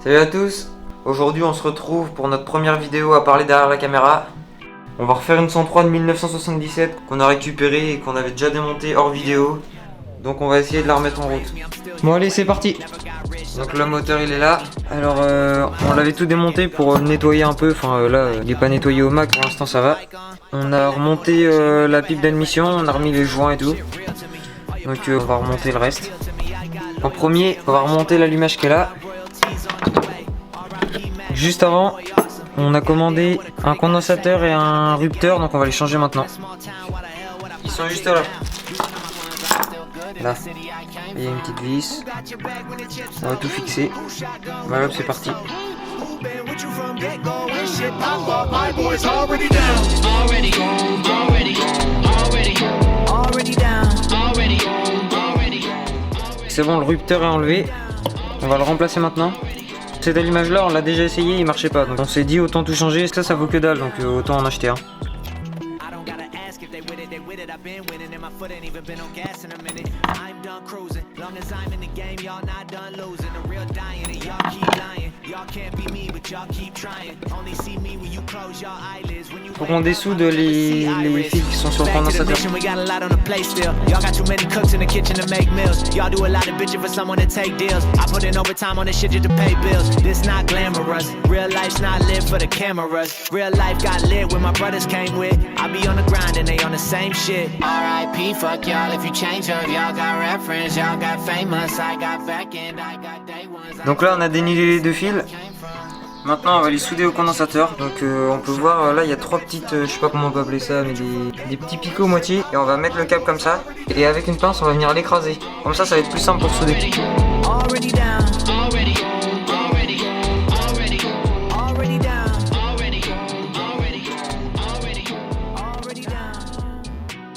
Salut à tous. Aujourd'hui on se retrouve pour notre première vidéo à parler derrière la caméra. On va refaire une 103 de 1977 qu'on a récupérée et qu'on avait déjà démontée hors vidéo. Donc on va essayer de la remettre en route. Bon allez, c'est parti. Donc le moteur il est là. Alors on l'avait tout démonté pour le nettoyer un peu. Enfin là il n'est pas nettoyé au max, pour l'instant ça va. On a remonté la pipe d'admission, on a remis les joints et tout. Donc on va remonter le reste. En premier on va remonter l'allumage qui est là. Juste avant, on a commandé un condensateur et un rupteur, donc on va les changer maintenant. Ils sont juste là. Là, il y a une petite vis. On va tout fixer. Voilà, c'est parti. C'est bon, le rupteur est enlevé. On va le remplacer maintenant. Cet allumage là on l'a déjà essayé, il marchait pas, donc on s'est dit autant tout changer, ça vaut que dalle, donc autant en acheter un. Faut qu'on dessoude les fils qui sont sur le condensateur. This not glamorous. Real life's not lit for the cameras. Real life got lit when my brothers came with. I be on the grind and they on the same shit. R.I.P. fuck y'all if you change up. Y'all got reference, y'all got famous. I got back and I got day ones. Donc là on a dénudé les deux fils. Maintenant on va les souder au condensateur. Donc on peut voir là il y a trois petites, je sais pas comment on peut appeler ça, mais des petits picots moitié. Et on va mettre le câble comme ça. Et avec une pince on va venir l'écraser. Comme ça va être plus simple pour souder.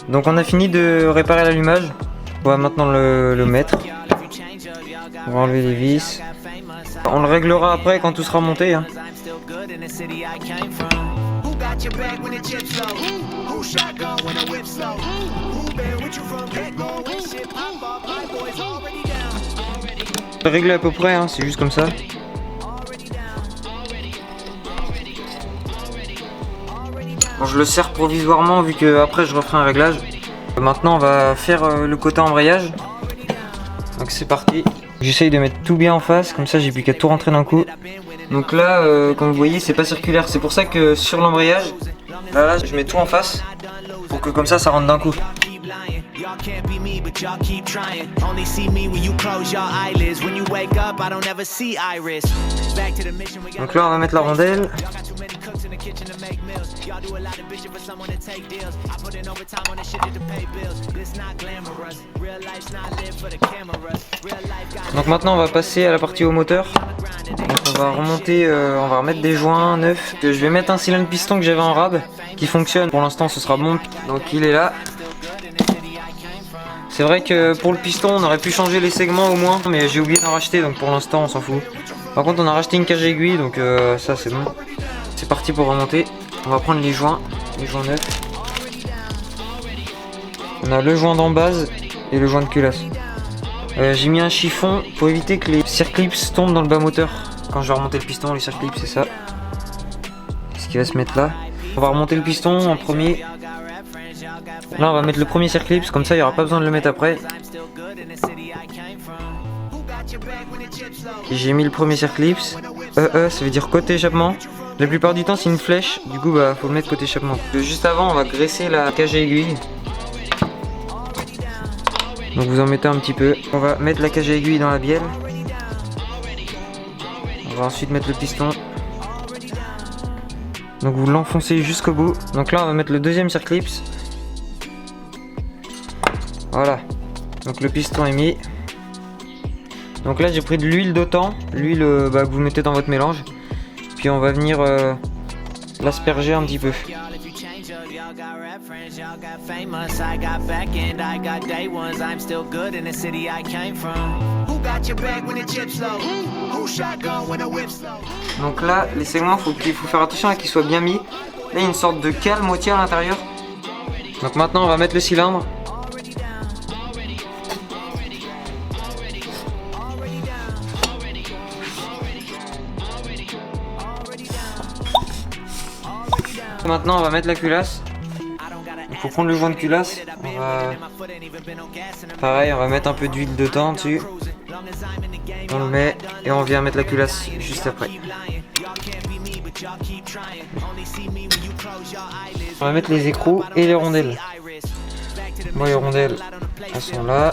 Donc on a fini de réparer l'allumage. On va maintenant le mettre. On va enlever les vis. On le réglera après quand tout sera monté, hein. Réglé à peu près, hein, c'est juste comme ça. Bon, je le serre provisoirement vu que après je referai un réglage. Maintenant on va faire le côté embrayage. Donc c'est parti. J'essaye de mettre tout bien en face, comme ça j'ai plus qu'à tout rentrer d'un coup. Donc là, comme vous voyez, c'est pas circulaire. C'est pour ça que sur l'embrayage, là je mets tout en face pour que comme ça rentre d'un coup. Donc là on va mettre la rondelle. Donc maintenant on va passer à la partie au moteur. Donc on va remonter, on va remettre des joints neufs. Je vais mettre un cylindre piston que j'avais en rab qui fonctionne. Pour l'instant ce sera bon. Donc il est là. C'est vrai que pour le piston on aurait pu changer les segments au moins, mais j'ai oublié d'en racheter, donc pour l'instant on s'en fout. Par contre on a racheté une cage aiguille, donc ça c'est bon. C'est parti pour remonter. On va prendre les joints neufs. On a le joint d'en base et le joint de culasse. J'ai mis un chiffon pour éviter que les circlips tombent dans le bas moteur. Quand je vais remonter le piston, les circlips c'est ça. Ce qui va se mettre là. On va remonter le piston en premier. Là on va mettre le premier circlips, comme ça il n'y aura pas besoin de le mettre après. J'ai mis le premier circlips. Ça veut dire côté échappement. La plupart du temps c'est une flèche, du coup bah faut le mettre côté échappement. Juste avant on va graisser la cage à aiguille. Donc vous en mettez un petit peu. On va mettre la cage à aiguille dans la bielle. On va ensuite mettre le piston. Donc vous l'enfoncez jusqu'au bout. Donc là on va mettre le deuxième circlips. Voilà. Donc le piston est mis. Donc là j'ai pris de l'huile d'OTAN. L'huile que vous mettez dans votre mélange. Puis on va venir l'asperger un petit peu. Donc là les segments il faut faire attention à qu'ils soient bien mis. Là il y a une sorte de cale moitié à l'intérieur. Donc maintenant on va mettre le cylindre. Maintenant on va mettre la culasse. Il faut prendre le joint de culasse. Pareil, on va mettre un peu d'huile dedans dessus. On le met et on vient mettre la culasse juste après. On va mettre les écrous et les rondelles. Bon, les rondelles, elles sont là.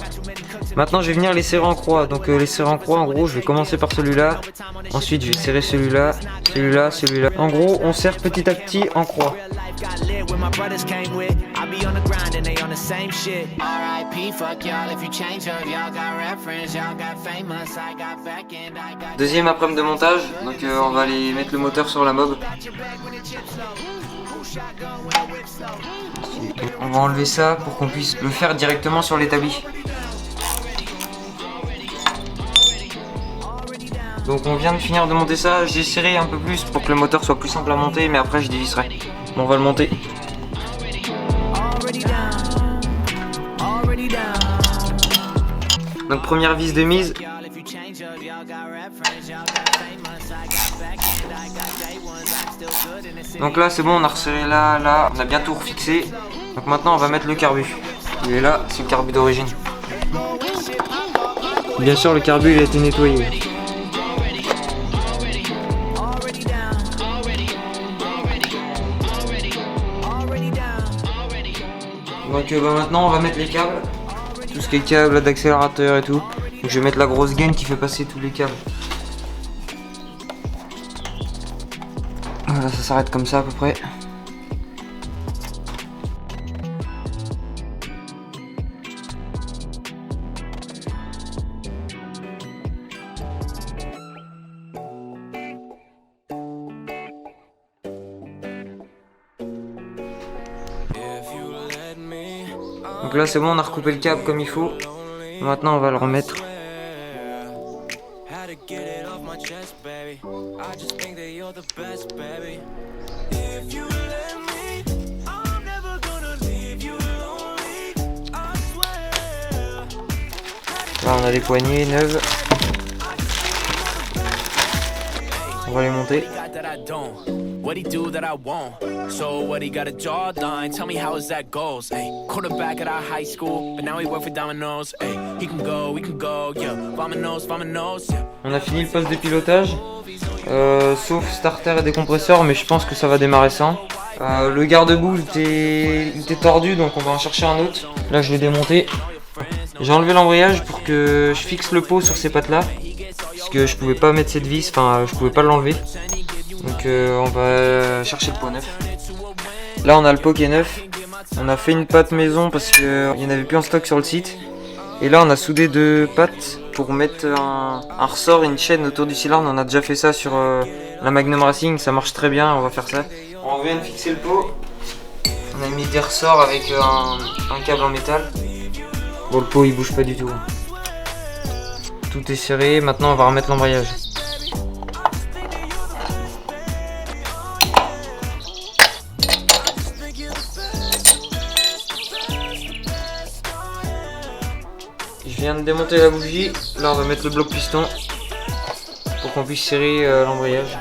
Maintenant je vais venir les serrer en croix. Donc les serrer en croix, en gros je vais commencer par celui-là. Ensuite je vais serrer celui-là, celui-là, celui-là. En gros on serre petit à petit en croix. Deuxième après-midi de montage, donc on va aller mettre le moteur sur la mob. On va enlever ça pour qu'on puisse le faire directement sur l'établi. Donc on vient de finir de monter ça, j'ai serré un peu plus pour que le moteur soit plus simple à monter, mais après je dévisserai. Bon, on va le monter. Donc première vis de mise. Donc là c'est bon, on a resserré là, là, on a bien tout refixé. Donc maintenant on va mettre le carbu. Il est là, c'est le carbu d'origine. Bien sûr le carbu il a été nettoyé. Donc maintenant on va mettre les câbles. Tout ce qui est câble d'accélérateur et tout. Donc je vais mettre la grosse gaine qui fait passer tous les câbles. Voilà, ça s'arrête comme ça à peu près. Donc là c'est bon, on a recoupé le câble comme il faut. Maintenant on va le remettre. Là on a des poignées neuves. On va les monter. What he do that I won't? So what he got a jawline? Tell me how is that goes? Hey, quarterback at our high school, but now he work for Domino's. Hey, he can go, yeah. Vamonos, yeah. On a fini le poste de pilotage, sauf starter et décompresseur, mais je pense que ça va démarrer sans. Le garde-boue il était tordu, donc on va en chercher un autre. Là je l'ai démonté. J'ai enlevé l'embrayage pour que je fixe le pot sur ces pattes là, parce que je pouvais pas mettre cette vis, enfin je pouvais pas l'enlever. Donc on va chercher le pot neuf. Là on a le pot qui est neuf. On a fait une patte maison parce qu'il n'y en avait plus en stock sur le site. Et là on a soudé deux pattes pour mettre un ressort et une chaîne autour du cylindre. On a déjà fait ça sur la Magnum Racing, ça marche très bien, on va faire ça. On vient de fixer le pot. On a mis des ressorts avec un câble en métal. Bon, le pot il bouge pas du tout. Tout est serré, maintenant on va remettre l'embrayage. Je viens de démonter la bougie, là on va mettre le bloc piston pour qu'on puisse serrer l'embrayage.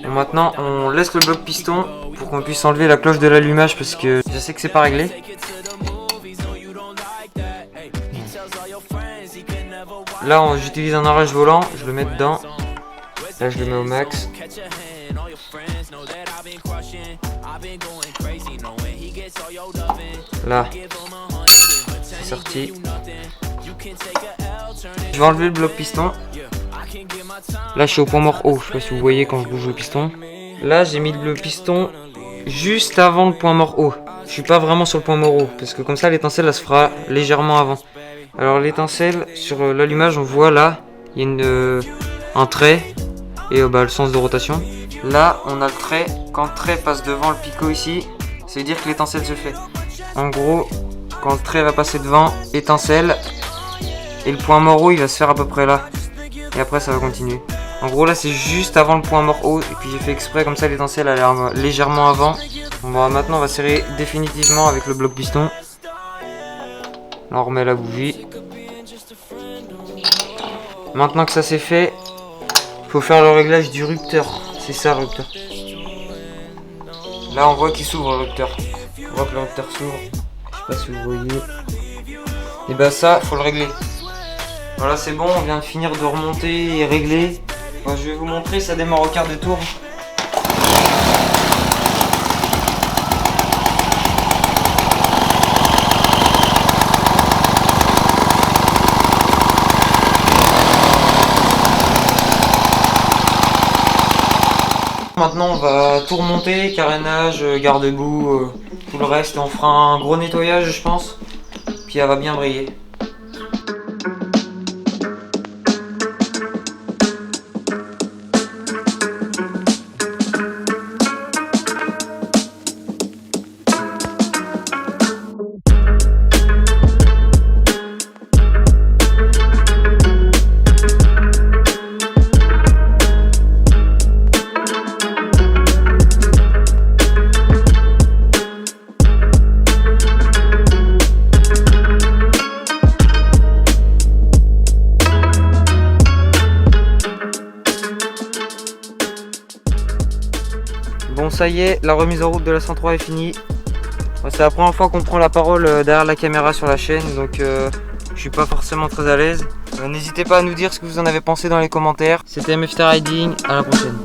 Maintenant on laisse le bloc piston pour qu'on puisse enlever la cloche de l'allumage parce que je sais que c'est pas réglé. Là j'utilise un arrache volant, je le mets dedans. Là je le mets au max. Là, c'est sorti. Je vais enlever le bloc piston. Là, je suis au point mort haut. Je sais pas si vous voyez quand je bouge le piston. Là, j'ai mis le piston juste avant le point mort haut. Je suis pas vraiment sur le point mort haut parce que comme ça, l'étincelle, elle se fera légèrement avant. Alors, l'étincelle, sur l'allumage, on voit là, il y a un trait et le sens de rotation. Là, on a le trait. Quand le trait passe devant le picot ici, ça veut dire que l'étincelle se fait. En gros, quand le trait va passer devant, étincelle. Et le point mort haut, il va se faire à peu près là. Et après, ça va continuer. En gros, là, c'est juste avant le point mort haut. Et puis, j'ai fait exprès, comme ça, l'étincelle a l'air légèrement avant. Bon, maintenant, on va serrer définitivement avec le bloc piston. Là, on remet la bougie. Maintenant que ça c'est fait, faut faire le réglage du rupteur. C'est ça le rupteur. Là on voit qu'il s'ouvre le rupteur. On voit que le rupteur s'ouvre. Je sais pas si vous voyez. Et bah ça, faut le régler. Voilà, c'est bon, on vient de finir de remonter et régler. Bon, je vais vous montrer, ça démarre au quart de tour. Maintenant on va tout remonter, carénage, garde-boue, tout le reste. On fera un gros nettoyage je pense, puis elle va bien briller. Bon ça y est, la remise en route de la 103 est finie. C'est la première fois qu'on prend la parole derrière la caméra sur la chaîne, donc je suis pas forcément très à l'aise. N'hésitez pas à nous dire ce que vous en avez pensé dans les commentaires. C'était MFT Riding, à la prochaine.